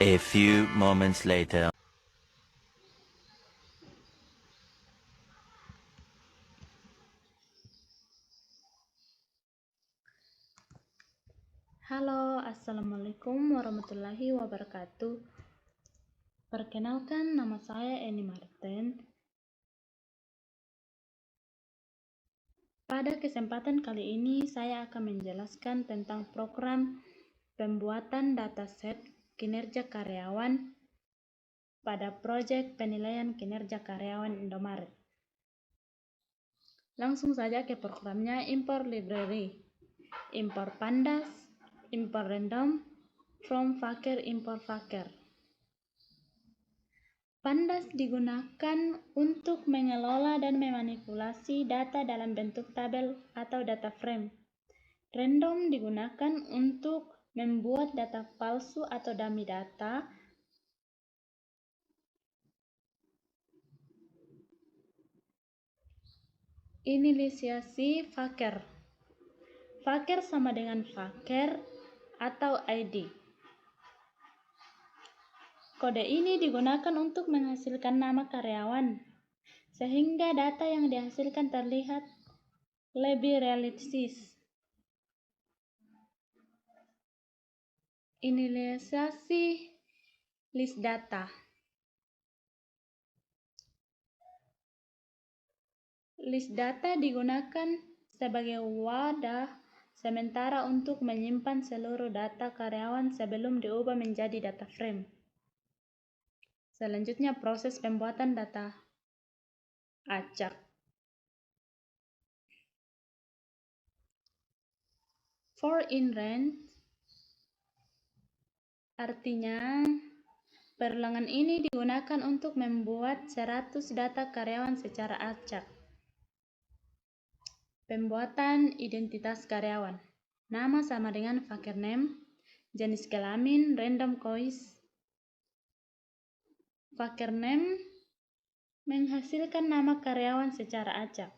A few moments later. Halo, Assalamualaikum warahmatullahi wabarakatuh. Perkenalkan, nama saya Eni Martin. Pada kesempatan kali ini, saya akan menjelaskan tentang program pembuatan dataset kinerja karyawan pada proyek penilaian kinerja karyawan Indomaret. Langsung saja ke programnya. Import library, import pandas, import random, from Faker, import Faker. Pandas digunakan untuk mengelola dan memanipulasi data dalam bentuk tabel atau data frame. Random digunakan untuk membuat data palsu atau dummy data. Inisiasi Faker. Faker sama dengan Faker atau ID. Kode ini digunakan untuk menghasilkan nama karyawan, sehingga data yang dihasilkan terlihat lebih realistis. Inisiasi list data. List data digunakan sebagai wadah sementara untuk menyimpan seluruh data karyawan sebelum diubah menjadi data frame. Selanjutnya, proses pembuatan data acak. For in range artinya perulangan ini digunakan untuk membuat 100 data karyawan secara acak. Pembuatan identitas karyawan. Nama sama dengan Faker name, jenis kelamin random choice. Faker name menghasilkan nama karyawan secara acak.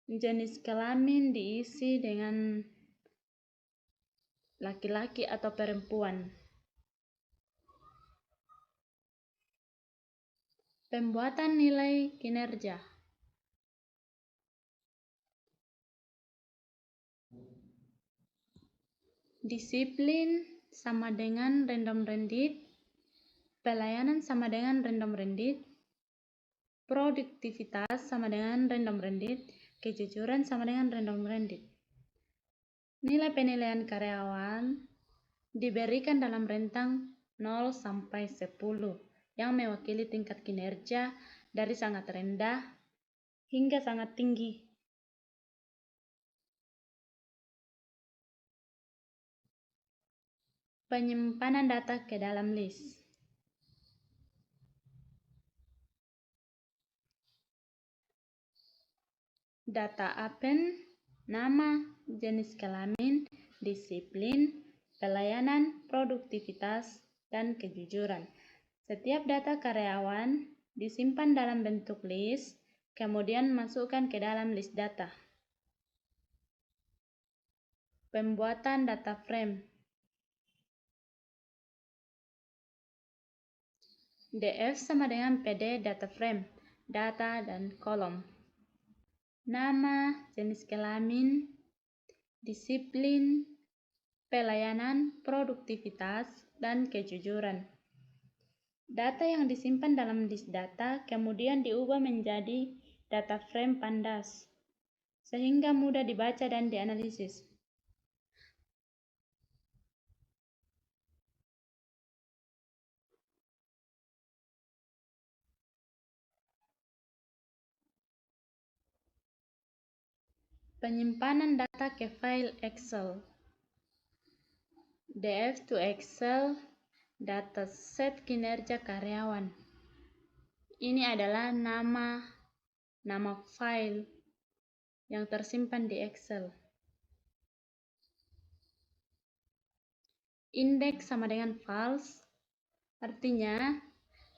Jenis kelamin diisi dengan laki-laki atau perempuan. Pembuatan nilai kinerja. Disiplin sama dengan random rendit, pelayanan sama dengan random rendit, produktivitas sama dengan random rendit, kejujuran sama dengan random rendit. Nilai penilaian karyawan diberikan dalam rentang 0 sampai 10 yang mewakili tingkat kinerja dari sangat rendah hingga sangat tinggi. Penyimpanan data ke dalam list. Data append, nama, jenis kelamin, disiplin, pelayanan, produktivitas, dan kejujuran. Setiap data karyawan disimpan dalam bentuk list, kemudian masukkan ke dalam list data. Pembuatan data frame. DF sama dengan PD data frame, data dan kolom. Nama, jenis kelamin, disiplin, pelayanan, produktivitas, dan kejujuran. Data yang disimpan dalam list data kemudian diubah menjadi data frame pandas, sehingga mudah dibaca dan dianalisis. Penyimpanan data ke file Excel. DF to Excel, dataset kinerja karyawan. Ini adalah nama file yang tersimpan di Excel. Indeks sama dengan false, artinya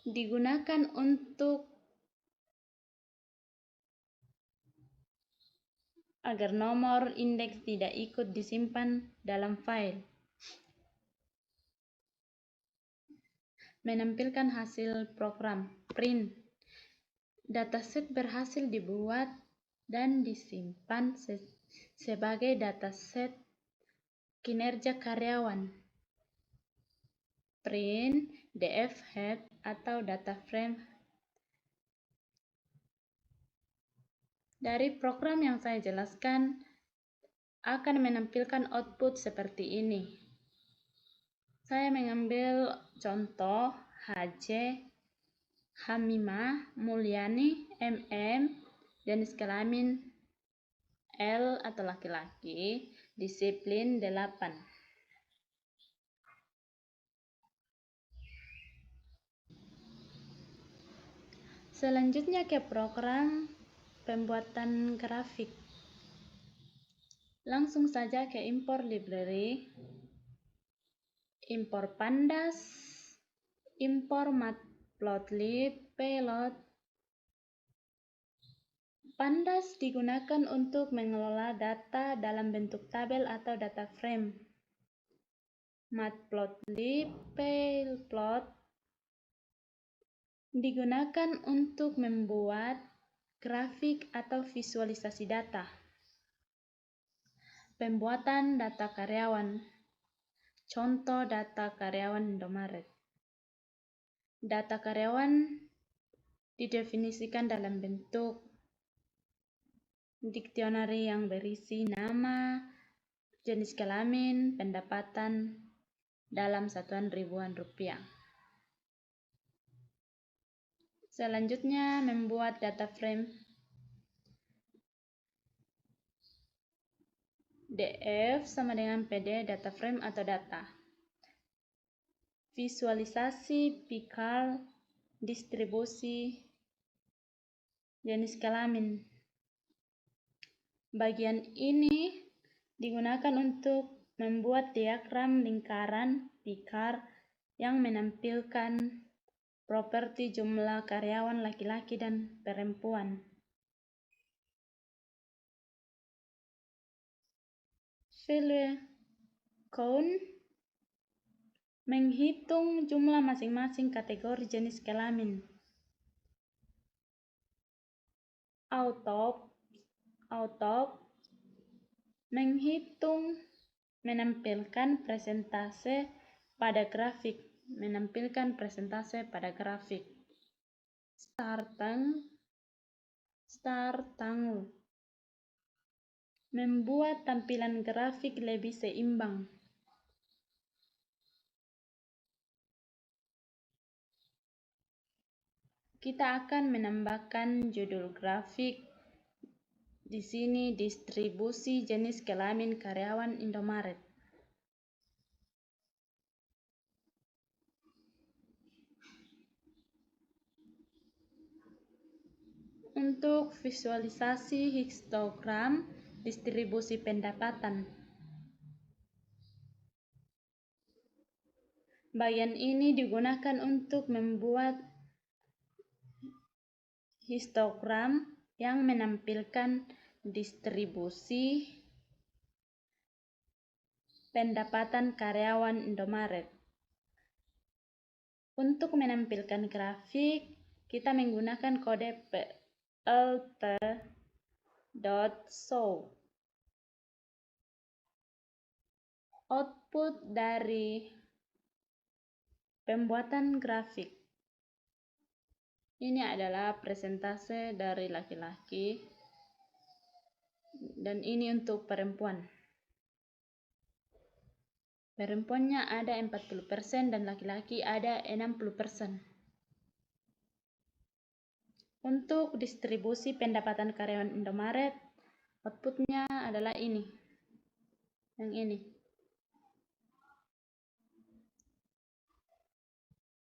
digunakan untuk agar nomor indeks tidak ikut disimpan dalam file. menampilkan hasil program print. Dataset berhasil dibuat dan disimpan sebagai dataset kinerja karyawan. Print, DF head atau data frame. Dari program yang saya jelaskan akan menampilkan output seperti ini. Saya mengambil contoh HJ, Hamimah, Mulyani, MM, jenis kelamin L atau laki-laki, disiplin 8. Selanjutnya ke program pembuatan grafik. Langsung saja ke import library, import pandas, import matplotlib, payload. Pandas digunakan untuk mengelola data dalam bentuk tabel atau data frame. Matplotlib, payload digunakan untuk membuat grafik atau visualisasi data. Pembuatan data karyawan. Contoh data karyawan Indomaret. Data karyawan didefinisikan dalam bentuk diktionary yang berisi nama, jenis kelamin, pendapatan dalam satuan ribuan rupiah. Selanjutnya membuat data frame. DF sama dengan PD data frame atau data. Visualisasi, pikal, distribusi, jenis kelamin. Bagian ini digunakan untuk membuat diagram lingkaran pikar yang menampilkan properti jumlah karyawan laki-laki dan perempuan. Value count menghitung jumlah masing-masing kategori jenis kelamin. Auto menghitung menampilkan presentase pada grafik. Start membuat tampilan grafik lebih seimbang. Kita akan menambahkan judul grafik. Di sini distribusi jenis kelamin karyawan Indomaret. Untuk visualisasi histogram distribusi pendapatan. Bagian ini digunakan untuk membuat histogram yang menampilkan distribusi pendapatan karyawan Indomaret. Untuk menampilkan grafik, kita menggunakan kode plt.show. Output dari pembuatan grafik. Ini adalah presentase dari laki-laki dan ini untuk perempuan. Perempuannya ada 40% dan laki-laki ada 60%. Untuk distribusi pendapatan karyawan Indomaret, outputnya adalah ini. Yang ini.